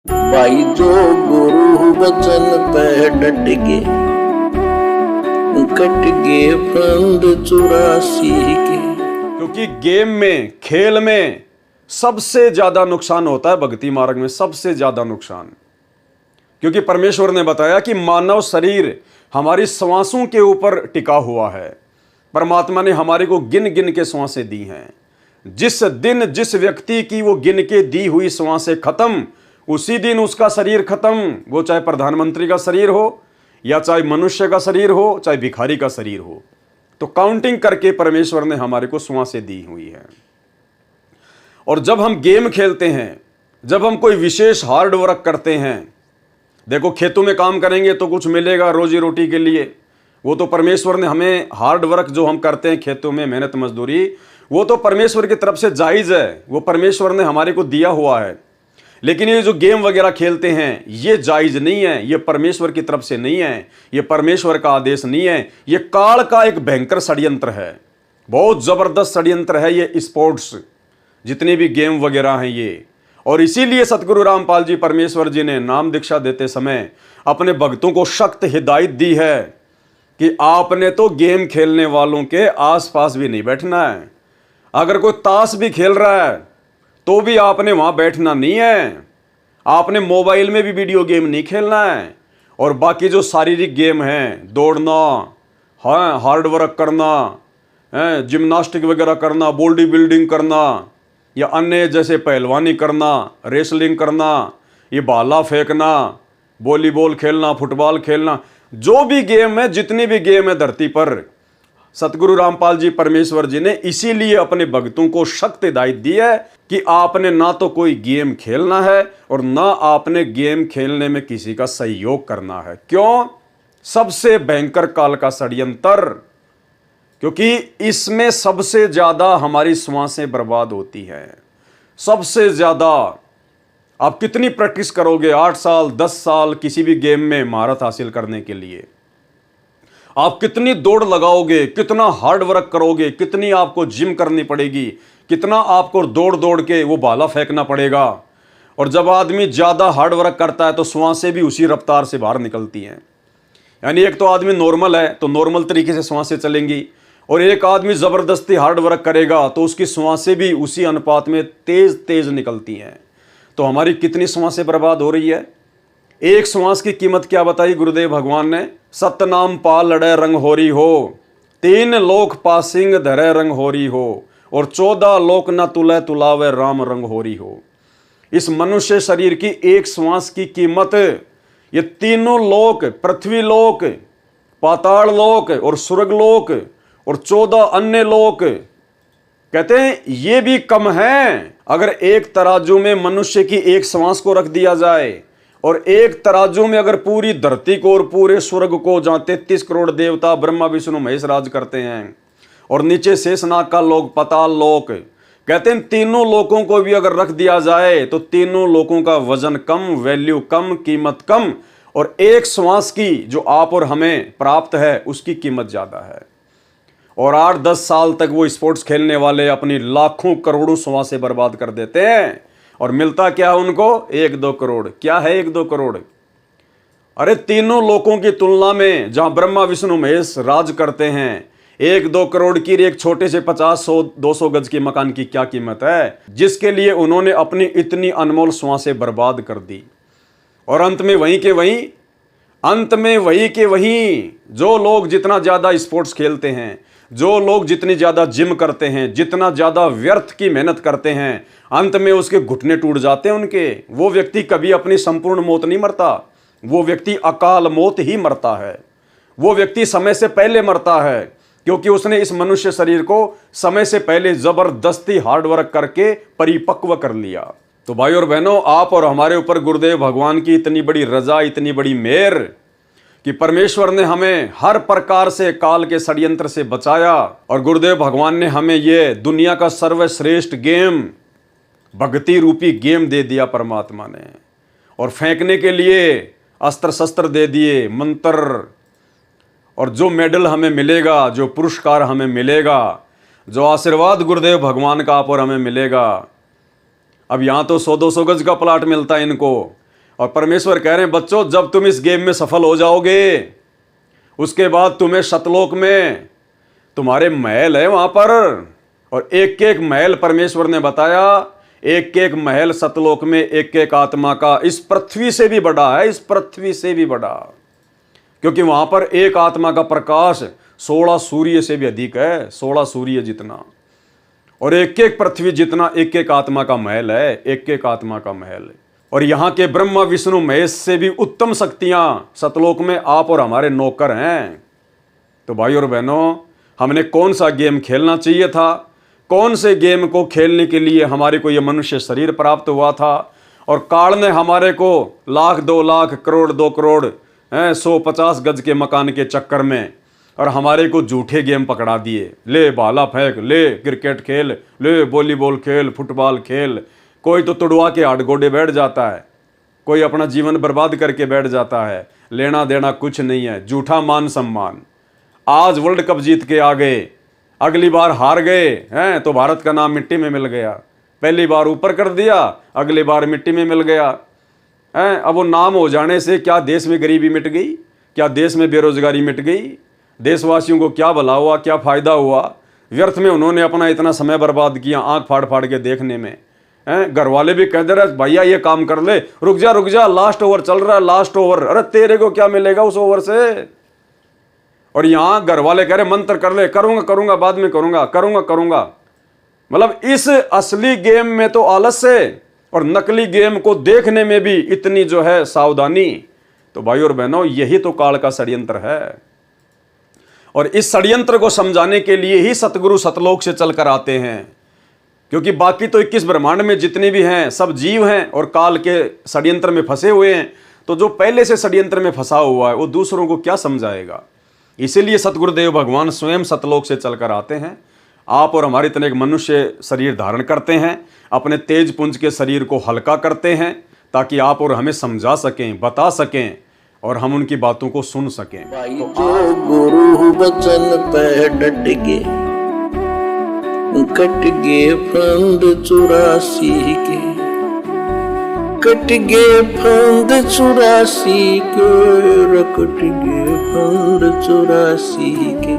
भाई जो गुरु वचन पे डट के कट गए फंद 84 के। क्योंकि गेम में, खेल में सबसे ज्यादा नुकसान होता है भक्ति मार्ग में, सबसे ज्यादा नुकसान। क्योंकि परमेश्वर ने बताया कि मानव शरीर हमारी श्वासों के ऊपर टिका हुआ है। परमात्मा ने हमारे को गिन गिन के श्वासें दी हैं। जिस दिन जिस व्यक्ति की वो गिन के दी हुई श्वासें खत्म, उसी दिन उसका शरीर खत्म। वो चाहे प्रधानमंत्री का शरीर हो, या चाहे मनुष्य का शरीर हो, चाहे भिखारी का शरीर हो। तो काउंटिंग करके परमेश्वर ने हमारे को श्वासें दी हुई है। और जब हम गेम खेलते हैं, जब हम कोई विशेष हार्ड वर्क करते हैं, देखो खेतों में काम करेंगे तो कुछ मिलेगा रोजी रोटी के लिए। वो तो परमेश्वर ने हमें हार्ड वर्क जो हम करते हैं खेतों में, मेहनत मजदूरी, वो तो परमेश्वर की तरफ से जायज़ है, वो परमेश्वर ने हमारे को दिया हुआ है। लेकिन ये जो गेम वगैरह खेलते हैं, ये जायज़ नहीं है, ये परमेश्वर की तरफ से नहीं है, ये परमेश्वर का आदेश नहीं है। ये काल का एक भयंकर षड्यंत्र है, बहुत ज़बरदस्त षड्यंत्र है ये स्पोर्ट्स, जितने भी गेम वगैरह हैं ये। और इसीलिए सतगुरु रामपाल जी परमेश्वर जी ने नाम दीक्षा देते समय अपने भक्तों को सख्त हिदायत दी है कि आपने तो गेम खेलने वालों के आसपास भी नहीं बैठना है। अगर कोई ताश भी खेल रहा है तो भी आपने वहां बैठना नहीं है। आपने मोबाइल में भी वीडियो गेम नहीं खेलना है। और बाकी जो शारीरिक गेम हैं, दौड़ना, हाँ, हार्ड वर्क करना, जिम्नास्टिक वगैरह करना, बॉडी बिल्डिंग करना, या अन्य जैसे पहलवानी करना, रेसलिंग करना, ये भाला फेंकना, वॉलीबॉल खेलना, फुटबॉल खेलना, जो भी गेम है, जितनी भी गेम है धरती पर, सतगुरु रामपाल जी परमेश्वर जी ने इसीलिए अपने भक्तों को सख्त हिदायत दी है कि आपने ना तो कोई गेम खेलना है और ना आपने गेम खेलने में किसी का सहयोग करना है। क्यों? सबसे भयंकर काल का षड्यंत्र, क्योंकि इसमें सबसे ज्यादा हमारी श्वासें बर्बाद होती हैं। सबसे ज्यादा। आप कितनी प्रैक्टिस करोगे, 8 साल 10 साल किसी भी गेम में महारत हासिल करने के लिए? आप कितनी दौड़ लगाओगे, कितना हार्ड वर्क करोगे, कितनी आपको जिम करनी पड़ेगी, कितना आपको दौड़ दौड़ के वो भाला फेंकना पड़ेगा। और जब आदमी ज़्यादा हार्ड वर्क करता है तो श्वासें भी उसी रफ्तार से बाहर निकलती हैं। यानी एक तो आदमी नॉर्मल है तो नॉर्मल तरीके से श्वासें चलेंगी, और एक आदमी ज़बरदस्ती हार्ड वर्क करेगा तो उसकी श्वासें भी उसी अनुपात में तेज़ तेज़ निकलती हैं। तो हमारी कितनी श्वासें बर्बाद हो रही है। एक श्वास की कीमत क्या बताई गुरुदेव भगवान ने? सतनाम पा लड़े रंग होरी हो, 3 लोक पासिंग धरे रंग होरी हो, और 14 लोक न तुले तुलावे राम रंग होरी हो। इस मनुष्य शरीर की एक श्वास की कीमत ये तीनों लोक, पृथ्वी लोक, पाताल लोक और स्वर्ग लोक और 14 अन्य लोक, कहते हैं ये भी कम है। अगर एक तराजू में मनुष्य की एक श्वास को रख दिया जाए और एक तराजू में अगर पूरी धरती को और पूरे स्वर्ग को, जहां 33 करोड़ देवता ब्रह्मा विष्णु महेश राज करते हैं, और नीचे शेषनाग का लोक, पाताल लोक, कहते हैं तीनों लोकों को भी अगर रख दिया जाए तो तीनों लोकों का वजन कम, वैल्यू कम, कीमत कम, और एक श्वास की जो आप और हमें प्राप्त है उसकी कीमत ज्यादा है। और 8-10 साल तक वो स्पोर्ट्स खेलने वाले अपनी लाखों करोड़ों श्वासें बर्बाद कर देते हैं, और मिलता क्या उनको? 1-2 करोड़। क्या है 1-2 करोड़? अरे तीनों लोकों की तुलना में जहां ब्रह्मा विष्णु महेश राज करते हैं, 1-2 करोड़ की एक छोटे से 50-100-200 गज के मकान की क्या कीमत है, जिसके लिए उन्होंने अपनी इतनी अनमोल श्वासें बर्बाद कर दी। और अंत में वहीं के वहीं जो लोग जितना ज्यादा स्पोर्ट्स खेलते हैं, जो लोग जितनी ज्यादा जिम करते हैं, जितना ज्यादा व्यर्थ की मेहनत करते हैं, अंत में उसके घुटने टूट जाते हैं उनके। वो व्यक्ति कभी अपनी संपूर्ण मौत नहीं मरता, वो व्यक्ति अकाल मौत ही मरता है। वो व्यक्ति समय से पहले मरता है, क्योंकि उसने इस मनुष्य शरीर को समय से पहले जबरदस्ती हार्ड वर्क करके परिपक्व कर लिया। तो भाई और बहनों, आप और हमारे ऊपर गुरुदेव भगवान की इतनी बड़ी रजा, इतनी बड़ी मेहर कि परमेश्वर ने हमें हर प्रकार से काल के षड्यंत्र से बचाया, और गुरुदेव भगवान ने हमें ये दुनिया का सर्वश्रेष्ठ गेम, भक्ति रूपी गेम दे दिया परमात्मा ने। और फेंकने के लिए अस्त्र शस्त्र दे दिए, मंत्र, और जो मेडल हमें मिलेगा, जो पुरस्कार हमें मिलेगा, जो आशीर्वाद गुरुदेव भगवान का आप और हमें मिलेगा। अब यहाँ तो 100-200 गज का प्लाट मिलता है इनको, और परमेश्वर कह रहे हैं बच्चों, जब तुम इस गेम में सफल हो जाओगे, उसके बाद तुम्हें सतलोक में तुम्हारे महल है वहां पर, और एक एक महल परमेश्वर ने बताया, एक एक महल सतलोक में एक एक आत्मा का इस पृथ्वी से भी बड़ा है, इस पृथ्वी से भी बड़ा, क्योंकि वहां पर एक आत्मा का प्रकाश 16 सूर्य से भी अधिक है, 16 सूर्य जितना, और एक एक पृथ्वी जितना एक एक आत्मा का महल है, एक एक आत्मा का महल है। और यहाँ के ब्रह्मा विष्णु महेश से भी उत्तम शक्तियां सतलोक में आप और हमारे नौकर हैं। तो भाई और बहनों, हमने कौन सा गेम खेलना चाहिए था, कौन से गेम को खेलने के लिए हमारे को यह मनुष्य शरीर प्राप्त हुआ था, और काल ने हमारे को लाख 2 लाख करोड़ 2 करोड़ 150 गज के मकान के चक्कर में और हमारे को झूठे गेम पकड़ा दिए। ले भाला फेंक, ले क्रिकेट खेल, ले वॉलीबॉल खेल, फुटबॉल खेल। कोई तो तुड़वा के हाडगोडे बैठ जाता है, कोई अपना जीवन बर्बाद करके बैठ जाता है। लेना देना कुछ नहीं है, झूठा मान सम्मान। आज वर्ल्ड कप जीत के आ गए, अगली बार हार गए हैं तो भारत का नाम मिट्टी में मिल गया। पहली बार ऊपर कर दिया, अगली बार मिट्टी में मिल गया हैं। अब वो नाम हो जाने से क्या देश में गरीबी मिट गई, क्या देश में बेरोजगारी मिट गई, देशवासियों को क्या भला हुआ, क्या फायदा हुआ? व्यर्थ में उन्होंने अपना इतना समय बर्बाद किया आंख फाड़ फाड़ के देखने में। घर वाले भी कह दे रहे भैया ये काम कर ले, रुक जा, लास्ट ओवर चल रहा है, लास्ट ओवर। अरे तेरे को क्या मिलेगा उस ओवर से? और यहां घर वाले कह रहे मंत्र कर ले, करूंगा बाद में करूंगा। मतलब इस असली गेम में तो आलस्य और नकली गेम को देखने में भी इतनी जो है सावधानी। तो भाई और बहनों, यही तो काल का षड्यंत्र है, और इस षड्यंत्र को समझाने के लिए ही सतगुरु सतलोक से चलकर आते हैं, क्योंकि बाकी तो 21 ब्रह्मांड में जितने भी हैं सब जीव हैं और काल के षड्यंत्र में फंसे हुए हैं। तो जो पहले से षड्यंत्र में फंसा हुआ है वो दूसरों को क्या समझाएगा? इसीलिए सतगुरुदेव भगवान स्वयं सतलोक से चलकर आते हैं। आप और हमारी तरह एक मनुष्य शरीर धारण करते हैं, अपने तेज पुंज के शरीर को हल्का करते हैं, ताकि आप और हमें समझा सकें, बता सकें और हम उनकी बातों को सुन सकें। भाई जो गुरु वचन पे डट के कट गए फंद 84 के, कट गए फंद 84 के, कट गए फंद 84 के।